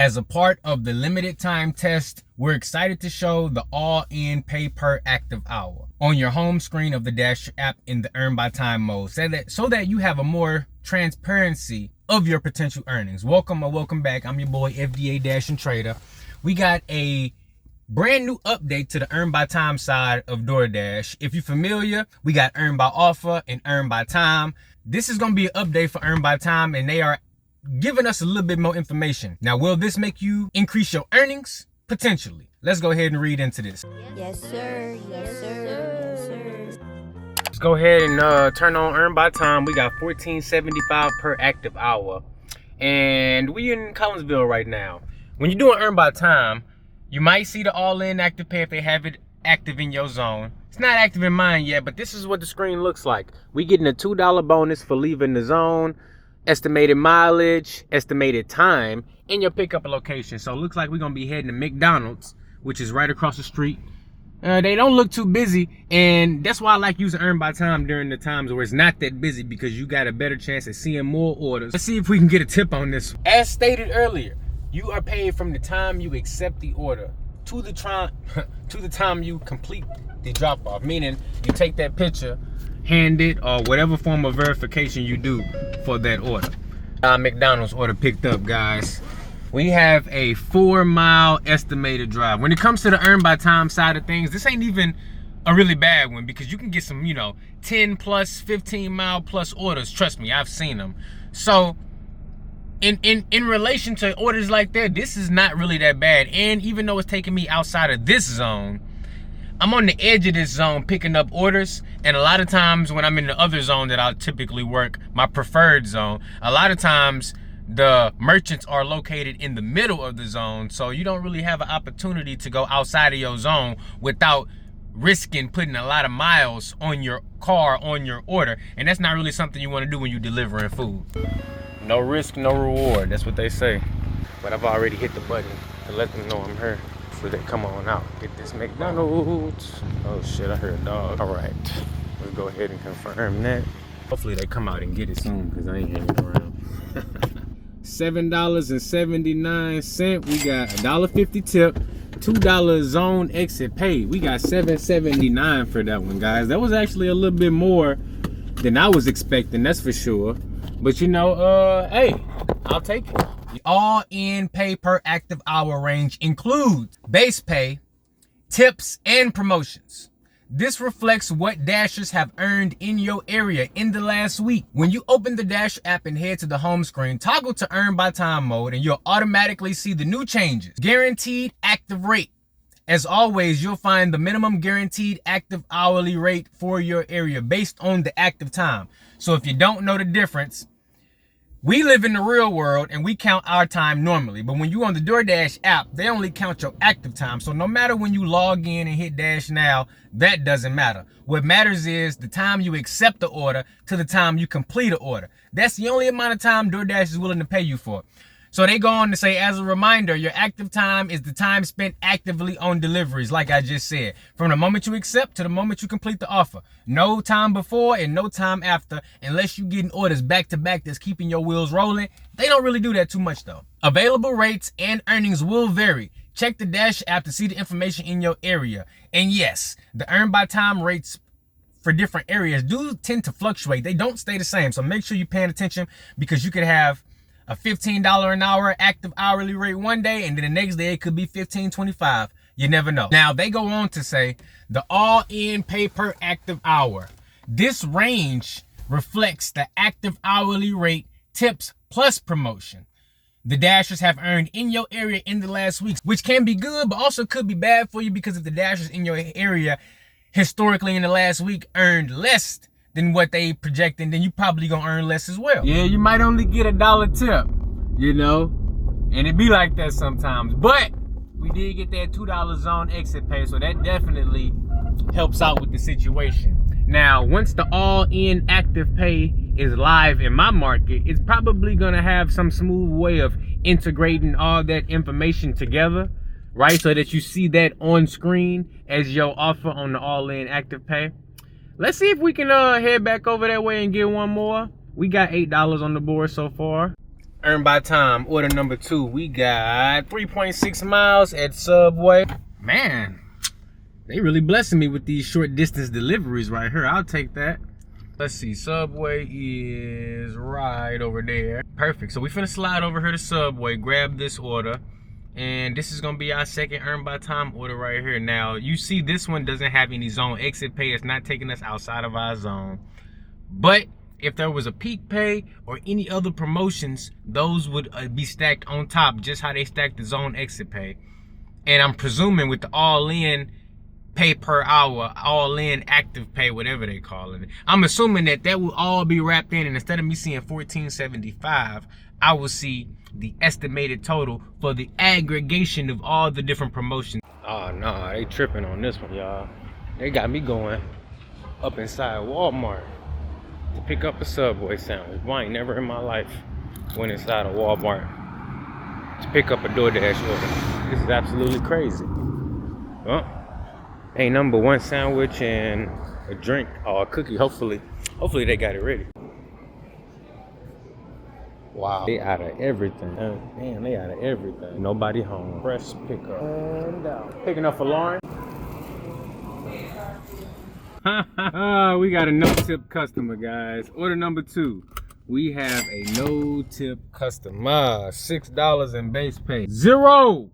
As a part of the limited time test, we're excited to show the all-in pay per active hour on your home screen of the Dash app in the earn by time mode, so that you have a more transparency of your potential earnings. Welcome or welcome back. I'm your boy FDA Dash and Trader. We got a brand new update to the earn by time side of DoorDash. If you're familiar, we got earn by offer and earn by time. This is going to be an update for earn by time, and they are giving us a little bit more information. Now, will this make you increase your earnings? Potentially. Let's go ahead and read into this. Yes, sir. Yes, sir. Yes, sir. Let's go ahead and turn on earn by time. We got $14.75 per active hour, and we in Collinsville right now. When you're doing earn by time, you might see the all-in active pay if they have it active in your zone. It's not active in mine yet, but this is what the screen looks like. We getting a $2 bonus for leaving the zone, estimated mileage, estimated time, and your pickup location. So it looks like we're gonna be heading to McDonald's, which is right across the street. They don't look too busy, and that's why I like using earn by time during the times where it's not that busy, because you got a better chance at seeing more orders. Let's see if we can get a tip on this. As stated earlier, you are paid from the time you accept the order to the time you complete the drop off, meaning you take that picture, hand it, or whatever form of verification you do for that order. McDonald's order picked up, guys. We have a 4-mile estimated drive. When it comes to the earn by time side of things, this ain't even a really bad one, because you can get some, 10 plus, 15 mile plus orders. Trust me, I've seen them. So in relation to orders like that, this is not really that bad. And even though it's taking me outside of this zone, I'm on the edge of this zone picking up orders, and a lot of times when I'm in the other zone that I typically work, my preferred zone, a lot of times the merchants are located in the middle of the zone, so you don't really have an opportunity to go outside of your zone without risking putting a lot of miles on your car, on your order, and that's not really something you want to do when you're delivering food. No risk, no reward, that's what they say. But I've already hit the button to let them know I'm here. So they come on out, get this McDonald's. Oh shit, I heard a dog. All right, let's go ahead and confirm that. Hopefully they come out and get it soon, because I ain't hanging around. $7.79. We got $1.50 tip, $2 zone exit pay. We got $7.79 for that one, guys. That was actually a little bit more than I was expecting, that's for sure. But hey, I'll take it. The all-in pay per active hour range includes base pay, tips, and promotions. This reflects what Dashers have earned in your area in the last week. When you open the Dash app and head to the home screen, toggle to earn by time mode, and you'll automatically see the new changes. Guaranteed active rate. As always, you'll find the minimum guaranteed active hourly rate for your area based on the active time. So if you don't know the difference, we live in the real world and we count our time normally, but when you on the DoorDash app, they only count your active time. So no matter when you log in and hit Dash Now, that doesn't matter. What matters is the time you accept the order to the time you complete an order. That's the only amount of time DoorDash is willing to pay you for. So they go on to say, as a reminder, your active time is the time spent actively on deliveries, like I just said, from the moment you accept to the moment you complete the offer. No time before and no time after, unless you're getting orders back to back that's keeping your wheels rolling. They don't really do that too much, though. Available rates and earnings will vary. Check the Dash app to see the information in your area. And yes, the earn by time rates for different areas do tend to fluctuate. They don't stay the same. So make sure you're paying attention, because you could have a $15 an hour active hourly rate one day, and then the next day it could be $15.25. You never know. Now, they go on to say the all-in pay per active hour. This range reflects the active hourly rate, tips, plus promotion the Dashers have earned in your area in the last weeks, which can be good, but also could be bad for you, because if the Dashers in your area historically in the last week earned less than what they projecting, then you probably gonna earn less as well. Yeah, you might only get $1 tip, and it be like that sometimes. But we did get that $2 zone exit pay, so that definitely helps out with the situation. Now, once the all-in active pay is live in my market, it's probably gonna have some smooth way of integrating all that information together, right? So that you see that on screen as your offer on the all-in active pay. Let's see if we can head back over that way and get one more. We got $8 on the board so far. Earn by time, order number 2. We got 3.6 miles at Subway. Man, they really blessing me with these short distance deliveries right here. I'll take that. Let's see, Subway is right over there. Perfect, so we finna slide over here to Subway, grab this order. And this is gonna be our second earn by time order right here. Now, you see this one doesn't have any zone exit pay. It's not taking us outside of our zone. But if there was a peak pay or any other promotions, those would be stacked on top, just how they stacked the zone exit pay. And I'm presuming with the all-in pay per hour, all-in active pay, whatever they call it, I'm assuming that that will all be wrapped in, and instead of me seeing $14.75, I will see the estimated total for the aggregation of all the different promotions. Oh no, they tripping on this one, y'all. They got me going up inside Walmart to pick up a Subway sandwich. Boy, I ain't never in my life went inside a Walmart to pick up a DoorDash order. This is absolutely crazy. Well, ain't number one sandwich and a drink or a cookie. Hopefully they got it ready. Wow, they out of everything. Damn, they out of everything. Nobody home. Press pick up. And down. Picking up for Lauren. We got a no-tip customer, guys. Order number 2. We have a no-tip customer. $6 in base pay. 0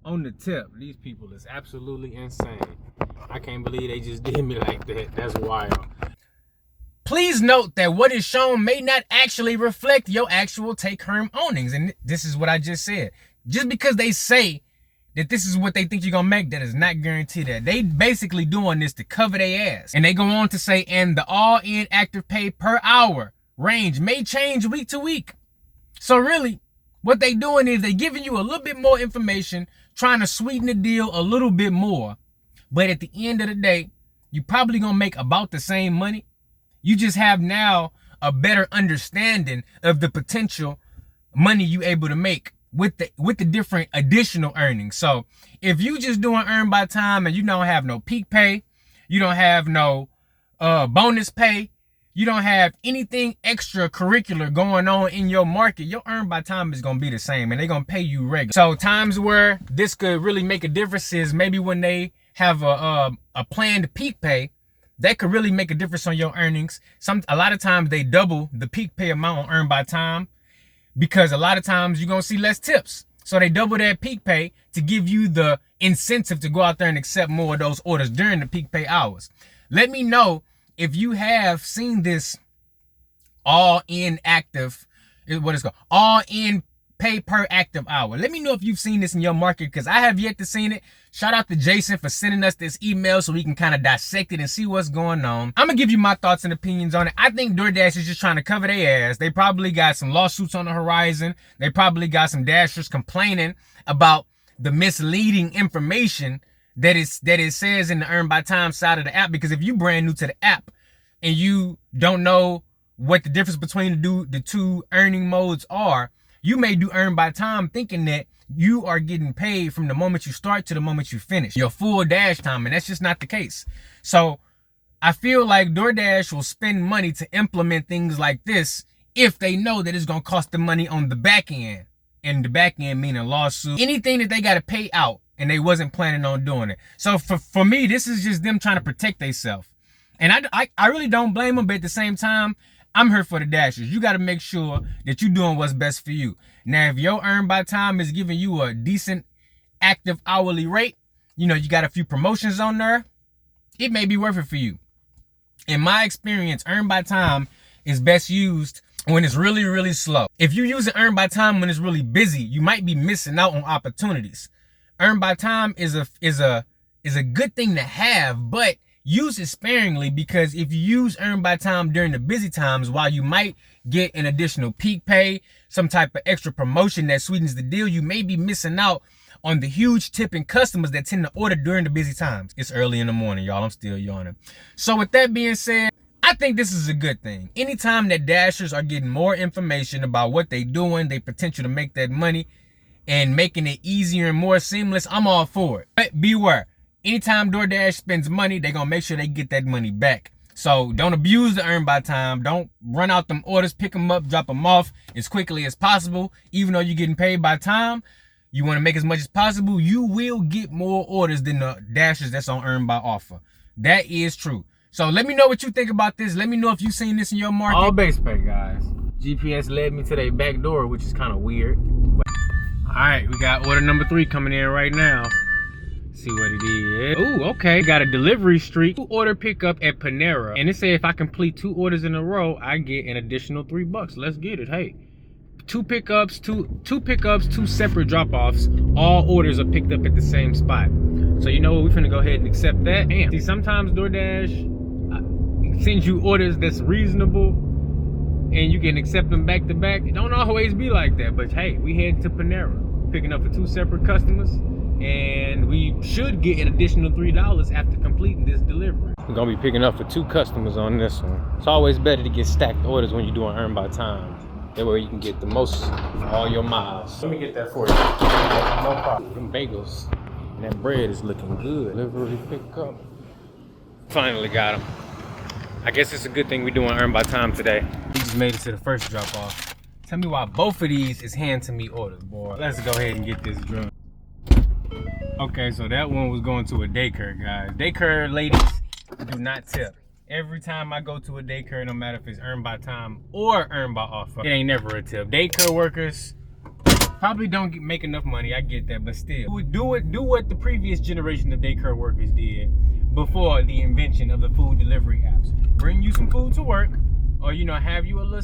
on the tip. These people is absolutely insane. I can't believe they just did me like that. That's wild. Please note that what is shown may not actually reflect your actual take-home earnings. And this is what I just said. Just because they say that this is what they think you're gonna make, that is not guaranteed that. They basically doing this to cover their ass. And they go on to say, and the all-in active pay per hour range may change week to week. So really, what they doing is they giving you a little bit more information, trying to sweeten the deal a little bit more. But at the end of the day, you probably gonna make about the same money. You just have now a better understanding of the potential money you able to make with the different additional earnings. So if you just doing earn by time and you don't have no peak pay, you don't have no bonus pay, you don't have anything extracurricular going on in your market, your earn by time is gonna be the same, and they're gonna pay you regular. So times where this could really make a difference is maybe when they have a planned peak pay. That could really make a difference on your earnings. A lot of times they double the peak pay amount on earn by time, because a lot of times you're gonna see less tips. So they double that peak pay to give you the incentive to go out there and accept more of those orders during the peak pay hours. Let me know if you have seen this all-in active, what it's called, all-in pay per active hour. Let me know if you've seen this in your market, because I have yet to seen it. Shout out to Jason for sending us this email so we can kind of dissect it and see what's going on. I'm gonna give you my thoughts and opinions on it. I think DoorDash is just trying to cover their ass. They probably got some lawsuits on the horizon. They probably got some Dashers complaining about the misleading information that it says in the earn by time side of the app. Because if you brand new to the app and you don't know what the difference between the two earning modes are, you may do earn by time thinking that you are getting paid from the moment you start to the moment you finish your full dash time, and that's just not the case. So I feel like DoorDash will spend money to implement things like this if they know that it's going to cost them money on the back end. And the back end meaning lawsuit, anything that they got to pay out, and they wasn't planning on doing it. So for me, this is just them trying to protect themselves. And I really don't blame them, but at the same time, I'm here for the Dashers. You got to make sure that you're doing what's best for you. Now, if your earn by time is giving you a decent active hourly rate, you got a few promotions on there, it may be worth it for you. In my experience, earn by time is best used when it's really, really slow. If you use it earn by time when it's really busy, you might be missing out on opportunities. Earn by time is a good thing to have, but use it sparingly, because if you use earn by time during the busy times, while you might get an additional peak pay, some type of extra promotion that sweetens the deal, you may be missing out on the huge tipping customers that tend to order during the busy times. It's early in the morning, y'all. I'm still yawning. So with that being said, I think this is a good thing. Anytime that Dashers are getting more information about what they doing, their potential to make that money, and making it easier and more seamless, I'm all for it. But beware. Anytime DoorDash spends money, they're going to make sure they get that money back. So don't abuse the earn by time. Don't run out them orders, pick them up, drop them off as quickly as possible. Even though you're getting paid by time, you want to make as much as possible. You will get more orders than the dashers that's on earn by offer. That is true. So let me know what you think about this. Let me know if you've seen this in your market. All base pay, guys. GPS led me to their back door, which is kind of weird. All right, we got order number 3 coming in right now. See what it is. Ooh, okay. Got a delivery streak. 2 order pickup at Panera. And it said if I complete 2 orders in a row, I get an additional $3. Let's get it. Hey. 2 pickups, two separate drop-offs. All orders are picked up at the same spot. So you know what? We're finna go ahead and accept that. Damn. See, sometimes DoorDash sends you orders that's reasonable and you can accept them back to back. It don't always be like that, but hey, we heading to Panera, picking up for 2 separate customers. And we should get an additional $3 after completing this delivery. We're gonna be picking up for 2 customers on this one. It's always better to get stacked orders when you're doing earn by time. That way you can get the most for all your miles. Let me get that for you. No problem. Them bagels and that bread is looking good. Delivery pickup. Finally got them. I guess it's a good thing we're doing earn by time today. We just made it to the first drop off. Tell me why both of these is hand to me orders, boy. Let's go ahead and get this done. Okay, so that one was going to a daycare, guys. Daycare ladies do not tip. Every time I go to a daycare, no matter if it's earned by time or earned by offer, it ain't never a tip. Daycare workers probably don't make enough money. I get that, but still, do what the previous generation of daycare workers did before the invention of the food delivery apps. Bring you some food to work, or you know, have you a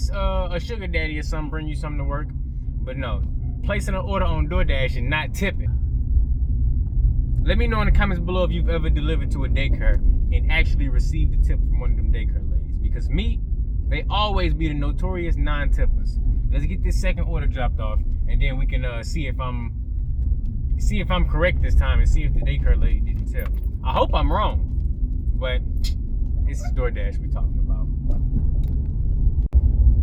sugar daddy or something bring you something to work. But no, placing an order on DoorDash and not tipping. Let me know in the comments below if you've ever delivered to a daycare and actually received a tip from one of them daycare ladies. Because me, they always be the notorious non-tippers. Let's get this second order dropped off, and then we can see if I'm correct this time and see if the daycare lady didn't tip. I hope I'm wrong, but this is DoorDash we're talking about.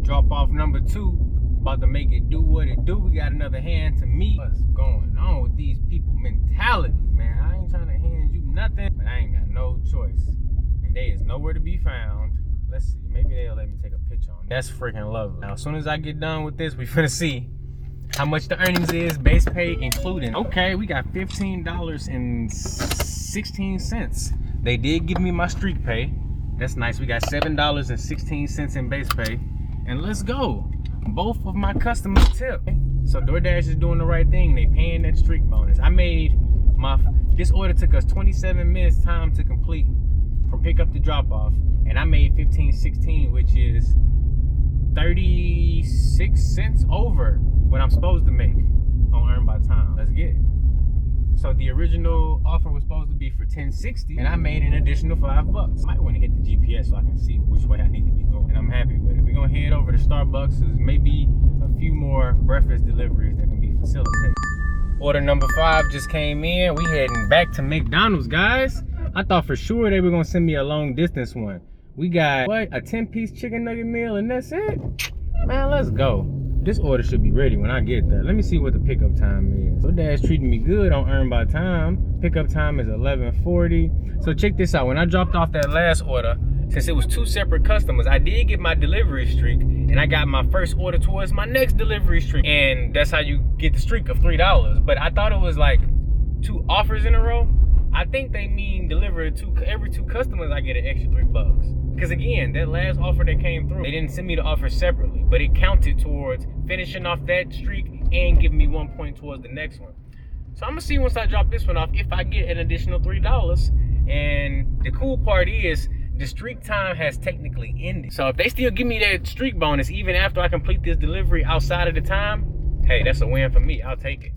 Drop off number 2. About to make it do what it do. We got another hand to me. What's going on with these people mentality, man? I ain't trying to hand you nothing, but I ain't got no choice. And they is nowhere to be found. Let's see, maybe they'll let me take a picture on it. That's freaking lovely. Now, as soon as I get done with this, we finna see how much the earnings is, base pay including. Okay, we got $15.16. They did give me my streak pay. That's nice. We got $7.16 in base pay. And let's go. Both of my customers tip. So DoorDash is doing the right thing. They paying that streak bonus. This order took us 27 minutes time to complete from pickup to drop off, and I made $15.16, which is 36 cents over what I'm supposed to make on earn by time. Let's get it. So the original offer was supposed to be for $10.60, and I made an additional $5. Might want to hit the GPS so I can see which way I need to be going, and I'm happy with it. We're gonna head over to Starbucks. There's maybe a few more breakfast deliveries that can be facilitated. Order number 5 just came in. We heading back to McDonald's, guys. I thought for sure they were gonna send me a long distance one. We got what, a 10-piece chicken nugget meal, and that's it. Man, let's go. This order should be ready when I get there. Let me see what the pickup time is. DoorDash treating me good on earn by time. Pickup time is 11:40. So check this out. When I dropped off that last order, since it was 2 separate customers, I did get my delivery streak, and I got my first order towards my next delivery streak. And that's how you get the streak of $3. But I thought it was like 2 offers in a row. I think they mean deliver to every 2 customers, I get an extra $3. Because again, that last offer that came through, they didn't send me the offer separately, but it counted towards finishing off that streak and giving me 1 point towards the next one. So I'm gonna see once I drop this one off if I get an additional $3. And the cool part is the streak time has technically ended. So if they still give me that streak bonus even after I complete this delivery outside of the time, hey, that's a win for me. I'll take it.